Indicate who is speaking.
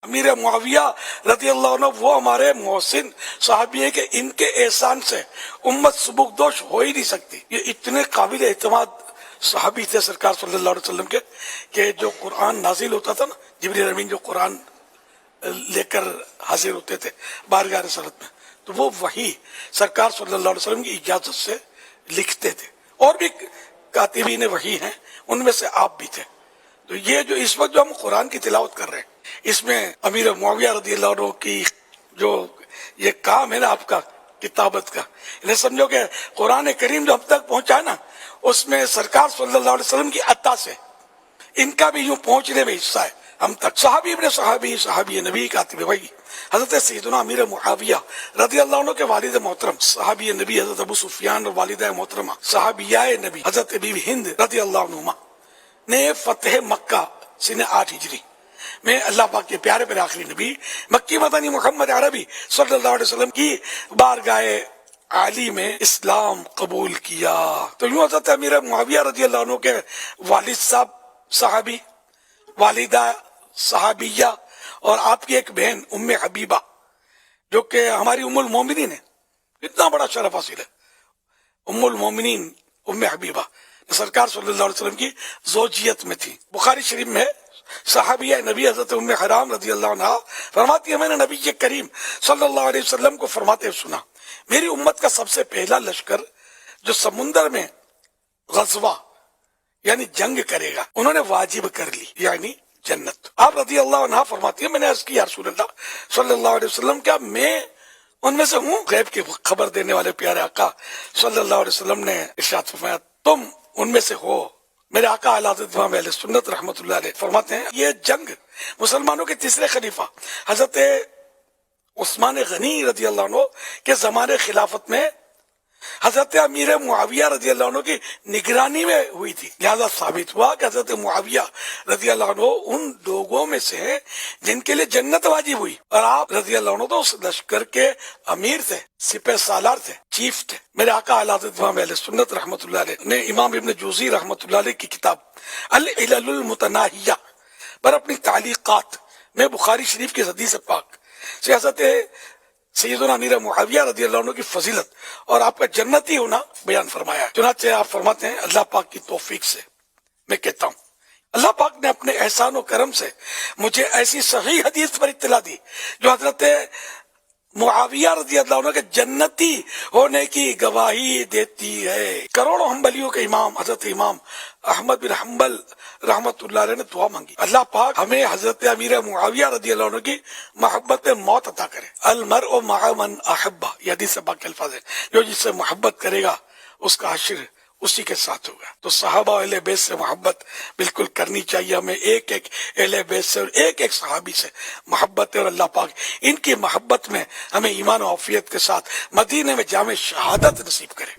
Speaker 1: امیر معاویہ رضی اللہ عنہ وہ ہمارے محسن صحابی ہیں کہ ان کے احسان سے امت سبکدوش ہو ہی نہیں سکتی. یہ اتنے قابل اعتماد صحابی تھے سرکار صلی اللہ علیہ وسلم کے کہ جو قرآن نازل ہوتا تھا نا، جبریل امین جو قرآن لے کر حاضر ہوتے تھے بارگاہ رسالت میں، تو وہ وہی سرکار صلی اللہ علیہ وسلم کی اجازت سے لکھتے تھے. اور بھی کاتبین وحی ہیں، ان میں سے آپ بھی تھے. تو یہ جو اس وقت جو ہم قرآن کی تلاوت کر رہے ہیں، اس میں امیر معاویہ رضی اللہ عنہ کی جو یہ کام ہے نا آپ کا کتابت کا، انہیں سمجھو کہ قرآن کریم جو ہم تک پہنچا ہے نا، اس میں سرکار صلی اللہ علیہ وسلم کی عطا سے ان کا بھی یوں پہنچنے میں حصہ ہے ہم تک. صحابی ابن صحابی نبی کاتب وحی حضرت سیدنا امیر معاویہ رضی اللہ عنہ کے والد محترم صحابی نبی حضرت ابو سفیان اور والدہ محترمہ صحابیہ نبی حضرت بی بی ہند رضی اللہ عنہما نے فتح مکہ سنہ 8 ہجری میں اللہ پاک کے پیارے پر آخری نبی مکی مدنی محمد عربی صلی اللہ علیہ وسلم کی بارگاہ عالی میں اسلام قبول کیا. تو یوں حضرت امیر معاویہ رضی اللہ عنہ کے والد صاحب صحابی، والدہ صحابیہ، اور آپ کی ایک بہن ام حبیبہ جو کہ ہماری ام المومنین ہے. اتنا بڑا شرف حاصل ہے. ام المومنین ام حبیبہ سرکار صلی اللہ علیہ وسلم کی زوجیت میں تھی. بخاری شریف میں صحابیہ نبی حضرت ام حرام رضی اللہ عنہ فرماتی ہے، میں نے نبی کریم صلی اللہ علیہ وسلم کو فرماتے ہوئے سنا، میری امت کا سب سے پہلا لشکر جو سمندر میں غزوہ یعنی جنگ کرے گا، انہوں نے واجب کر لی یعنی جنت. آپ رضی اللہ عنہ فرماتی ہے، میں نے عرض کی یا رسول اللہ صلی اللہ علیہ وسلم، کیا میں ان میں سے ہوں؟ غیب کی خبر دینے والے پیارے آقا صلی اللہ علیہ وسلم نے ارشاد فرمایا، تم ان میں سے ہو. میرے آقا اعلی حضرت امام اہل سنت رحمۃ اللہ علیہ فرماتے ہیں، یہ جنگ مسلمانوں کے تیسرے خلیفہ حضرت عثمان غنی رضی اللہ عنہ کے زمانے خلافت میں حضرت امیر معاویہ رضی اللہ عنہ کی نگرانی میں ہوئی تھی. لہذا ثابت ہوا کہ حضرت معاویہ رضی اللہ عنہ ان لوگوں میں سے ہیں جن کے لیے جنت واجب ہوئی، اور آپ رضی اللہ عنہ تو اس لشکر کے امیر تھے، سپہ سالار تھے، چیف تھے. میرے آقا اعلی حضرت امام اہل سنت رحمۃ اللہ علیہ نے امام ابن جوزی رحمۃ اللہ علیہ کی کتاب العلل المتناہیہ پر اپنی تعلیقات میں بخاری شریف کی حدیث پاک سے حضرت سیدنا امیر معاویہ رضی اللہ عنہ کی فضیلت اور آپ کا جنتی ہونا بیان فرمایا ہے. چنانچہ آپ فرماتے ہیں، اللہ پاک کی توفیق سے میں کہتا ہوں، اللہ پاک نے اپنے احسان و کرم سے مجھے ایسی صحیح حدیث پر اطلاع دی جو حضرت معاویہ رضی اللہ عنہ کے جنتی ہونے کی گواہی دیتی ہے. کروڑوں حنبلیوں کے امام حضرت امام احمد بن حنبل رحمت اللہ علیہ نے دعا مانگی، اللہ پاک ہمیں حضرت امیر معاویہ رضی اللہ عنہ کی محبت میں موت عطا کرے. المرء مع من احبہ، یہ حدیث پاک کے الفاظ ہیں، جو جس سے محبت کرے گا اس کا حشر اسی کے ساتھ ہوگا. تو صحابہ اہل بیت سے محبت بالکل کرنی چاہیے ہمیں، ایک ایک اہل بیت سے اور ایک ایک صحابی سے محبت ہے. اور اللہ پاک ان کی محبت میں ہمیں ایمان و عافیت کے ساتھ مدینے میں جامع شہادت نصیب کرے.